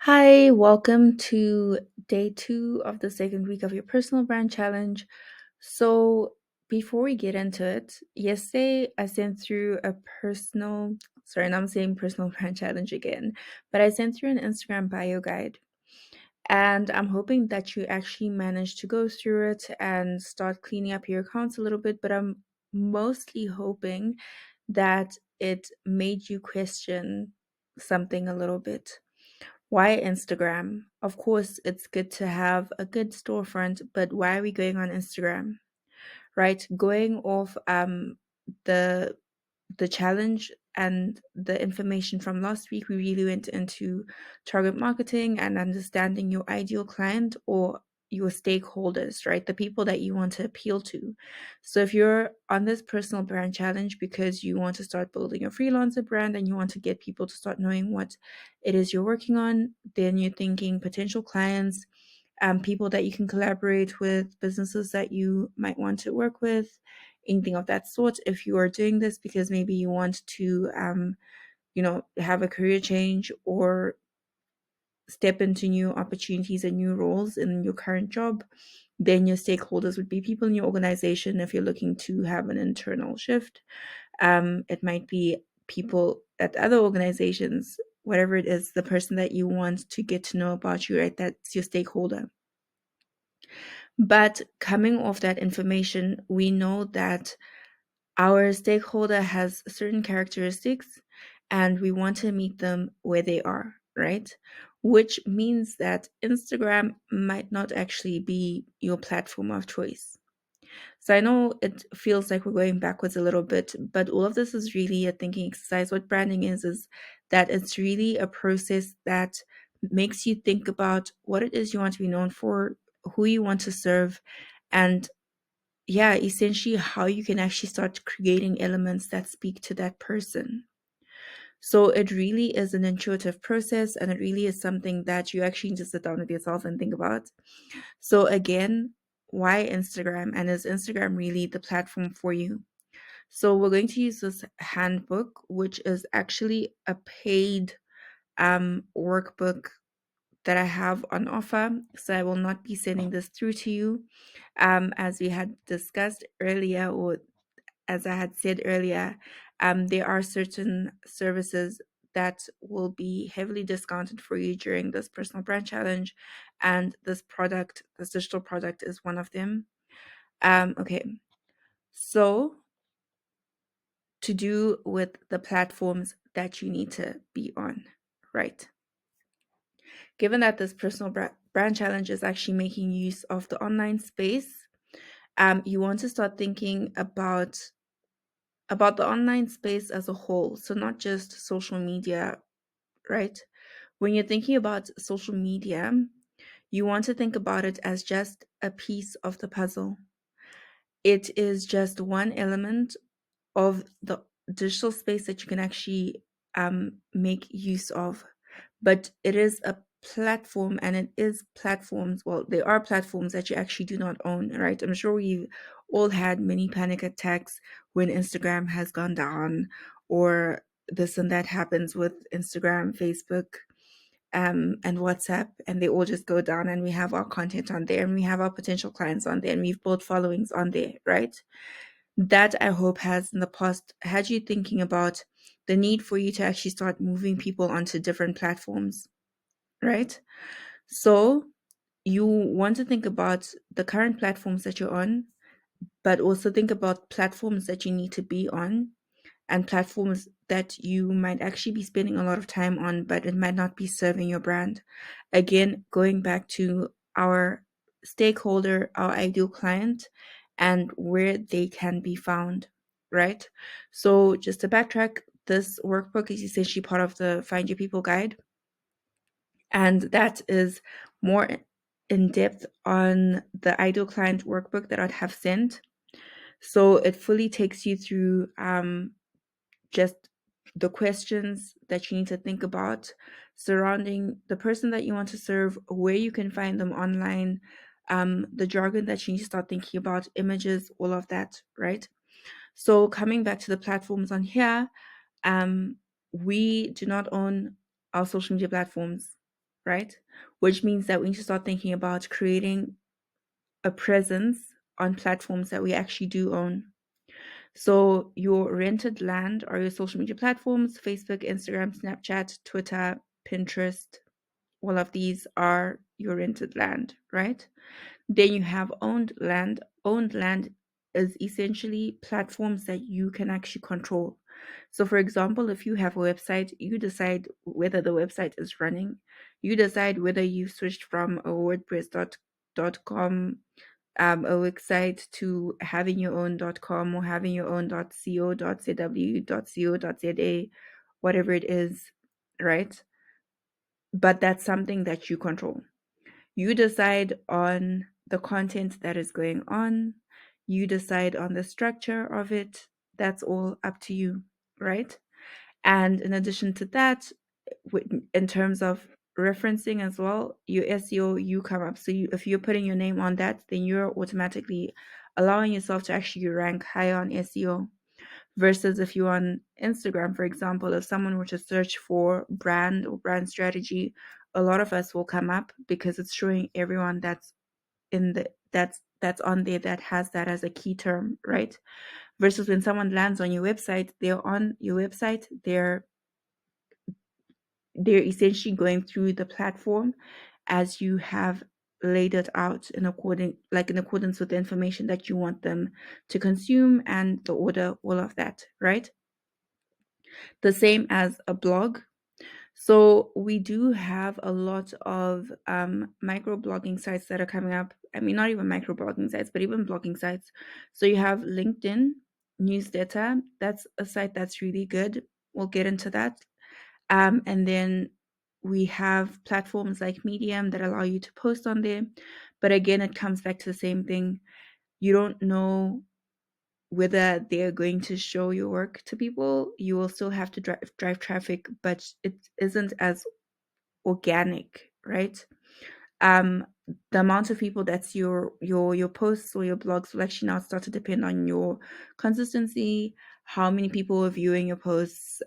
Hi, welcome to day two of the second week of your personal brand challenge. So, before we get into it, yesterday I sent through a sorry, now I'm saying personal brand challenge again, but I sent through an Instagram bio guide. And I'm hoping that you actually manage to go through it and start cleaning up your accounts a little bit. But I'm mostly hoping that it made you question something a little bit. Why Instagram? Of course, it's good to have a good storefront, but why are we going on Instagram? Right? Going off the the challenge and the information from last week, we really went into target marketing and understanding your ideal client or your stakeholders, right? The people that you want to appeal to. So if you're on this personal brand challenge because you want to start building a freelancer brand and you want to get people to start knowing what it is you're working on, then you're thinking potential clients, people that you can collaborate with, businesses that you might want to work with, anything of that sort. If you are doing this because maybe you want to, have a career change or step into new opportunities and new roles in your current job, then your stakeholders would be people in your organization. If you're looking to have an internal shift, it might be people at other organizations, whatever it is, the person that you want to get to know about you, right? That's your stakeholder. But coming off that information, we know that our stakeholder has certain characteristics and we want to meet them where they are, right? Which means that Instagram might not actually be your platform of choice. So I know it feels like we're going backwards a little bit, but all of this is really a thinking exercise. What branding is that it's really a process that makes you think about what it is you want to be known for, who you want to serve, and yeah, essentially how you can actually start creating elements that speak to that person. So it really is an intuitive process and it really is something that you actually need to sit down with yourself and think about. So again, why Instagram, and is Instagram really the platform for you? So we're going to use this handbook, which is actually a paid workbook that I have on offer. So I will not be sending this through to you. As we had discussed earlier, or as I had said earlier, there are certain services that will be heavily discounted for you during this personal brand challenge. And this digital product is one of them. Okay, so to do with the platforms that you need to be on, right? Given that this personal brand challenge is actually making use of the online space, you want to start thinking about the online space as a whole. So not just social media, right? When you're thinking about social media, you want to think about it as just a piece of the puzzle. It is just one element of the digital space that you can actually make use of. But it is a platform and it is platforms. Well, there are platforms that you actually do not own, right? I'm sure we've all had many panic attacks when Instagram has gone down or this and that happens with Instagram, Facebook, and WhatsApp, and they all just go down, and we have our content on there, and we have our potential clients on there, and we've built followings on there, right? That I hope has in the past had you thinking about the need for you to actually start moving people onto different platforms, right? So you want to think about the current platforms that you're on, but also think about platforms that you need to be on and platforms that you might actually be spending a lot of time on, but it might not be serving your brand. Again, going back to our stakeholder, our ideal client, and where they can be found, right? So, just to backtrack, this workbook is essentially part of the Find Your People guide, and that is more in depth on the ideal client workbook that I'd have sent. So, it fully takes you through just the questions that you need to think about surrounding the person that you want to serve, where you can find them online, the jargon that you need to start thinking about, images, all of that, right? So coming back to the platforms on here, we do not own our social media platforms, right? Which means that we need to start thinking about creating a presence on platforms that we actually do own. So your rented land are your social media platforms: Facebook, Instagram, Snapchat, Twitter, Pinterest. All of these are your rented land, right? Then you have owned land. Owned land is essentially platforms that you can actually control. So, for example, if you have a website, you decide whether the website is running. You decide whether you switched from a WordPress.com a website to having your own .com or having your own .co, .zw, .co, .za, whatever it is, right? But that's something that you control. You decide on the content that is going on. You decide on the structure of it. That's all up to you, right? And in addition to that, in terms of referencing as well, your SEO, you come up. So if you're putting your name on that, then you're automatically allowing yourself to actually rank higher on SEO. Versus if you're on Instagram, for example, if someone were to search for brand or brand strategy, a lot of us will come up because it's showing everyone that's on there that has that as a key term, right? Versus when someone lands on your website, they're on your website, they're essentially going through the platform as you have laid it out in accordance with the information that you want them to consume and the order, all of that, right? The same as a blog. So we do have a lot of micro blogging sites that are coming up. I mean, not even micro blogging sites, but even blogging sites. So you have LinkedIn newsletter. That's a site that's really good. We'll get into that. And then we have platforms like Medium that allow you to post on there. But again, it comes back to the same thing. You don't know whether they're going to show your work to people. You will still have to drive traffic, but it isn't as organic, right? Um, the amount of people that's your posts or your blogs will actually now start to depend on your consistency, how many people are viewing your posts,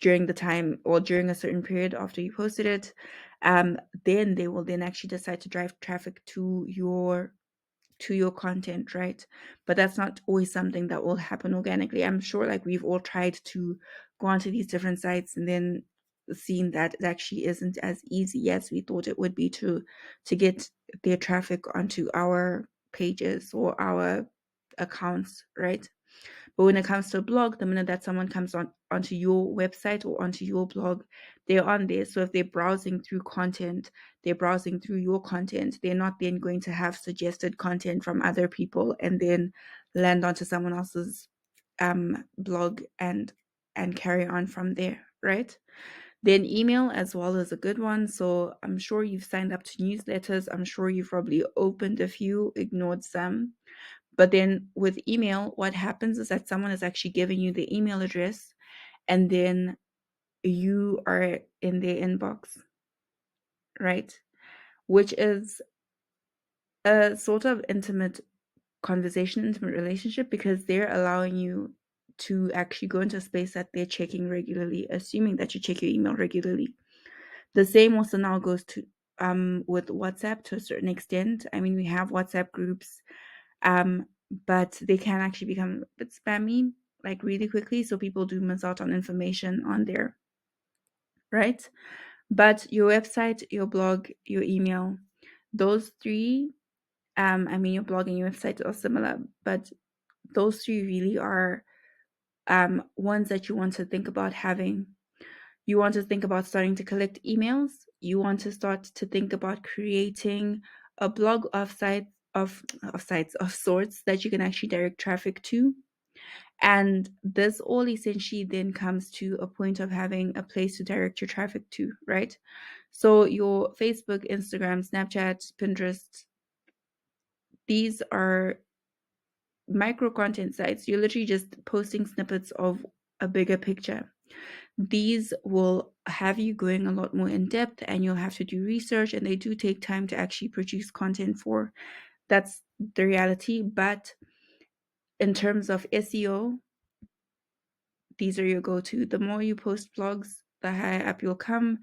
during the time or during a certain period after you posted it. Then they will then actually decide to drive traffic to your content, right? But that's not always something that will happen organically. I'm sure like we've all tried to go onto these different sites and then seen that it actually isn't as easy as we thought it would be to get their traffic onto our pages or our accounts, right? But when it comes to a blog, the minute that someone comes onto your website or onto your blog, they're on there. So if they're browsing through content, they're browsing through your content. They're not then going to have suggested content from other people and then land onto someone else's blog and carry on from there, right? Then email as well is a good one. So I'm sure you've signed up to newsletters. I'm sure you've probably opened a few, ignored some. But then with email, what happens is that someone is actually giving you the email address and then you are in their inbox, right? Which is a sort of intimate conversation, intimate relationship, because they're allowing you to actually go into a space that they're checking regularly, assuming that you check your email regularly. The same also now goes to with WhatsApp to a certain extent. I mean, we have WhatsApp groups, um, but they can actually become a bit spammy, like really quickly. So people do miss out on information on there, right? But your website, your blog, your email, those three, I mean, your blog and your website are similar, but those three really are ones that you want to think about having. You want to think about starting to collect emails. You want to start to think about creating a blog of sites of sorts that you can actually direct traffic to. And this all essentially then comes to a point of having a place to direct your traffic to, right? So your Facebook, Instagram, Snapchat, Pinterest, these are micro content sites. You're literally just posting snippets of a bigger picture. These will have you going a lot more in depth and you'll have to do research, and they do take time to actually produce content for. That's the reality. But in terms of SEO, these are your go-to. The more you post blogs, the higher up you'll come.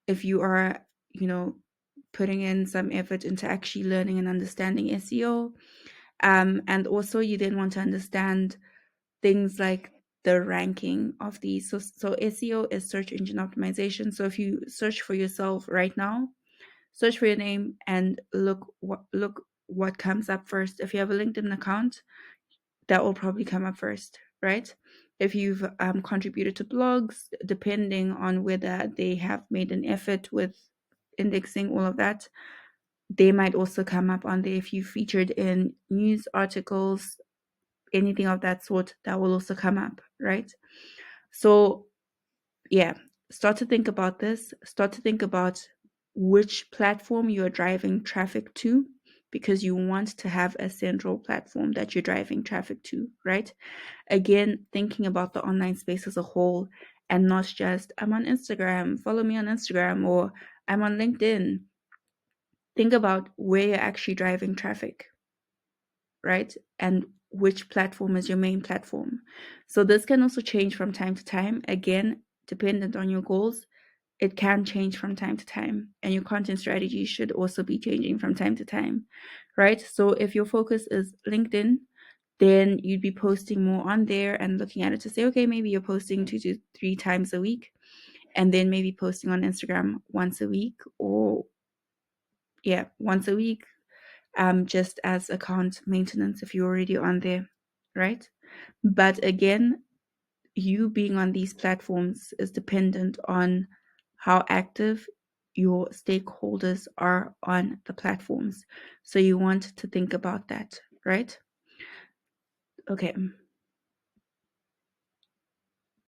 if you are, putting in some effort into actually learning and understanding SEO. And also, you then want to understand things like the ranking of these. So SEO is search engine optimization. So if you search for yourself right now, search for your name and look what comes up first. If you have a LinkedIn account, that will probably come up first, right? If you've contributed to blogs, depending on whether they have made an effort with indexing, all of that, they might also come up on there. If you featured in news articles, anything of that sort, that will also come up, right? So, yeah, start to think about this. Start to think about which platform you're driving traffic to, because you want to have a central platform that you're driving traffic to, right? Again, thinking about the online space as a whole, and not just I'm on Instagram, follow me on Instagram, or I'm on LinkedIn. Think about where you're actually driving traffic, right? And which platform is your main platform. So this can also change from time to time. Again, dependent on your goals, it can change from time to time. And your content strategy should also be changing from time to time, right? So if your focus is LinkedIn, then you'd be posting more on there and looking at it to say, okay, maybe you're posting 2 to 3 times a week, and then maybe posting on Instagram once a week, or yeah, once a week, just as account maintenance if you're already on there, right? But again, you being on these platforms is dependent on how active your stakeholders are on the platforms. So you want to think about that, right? Okay.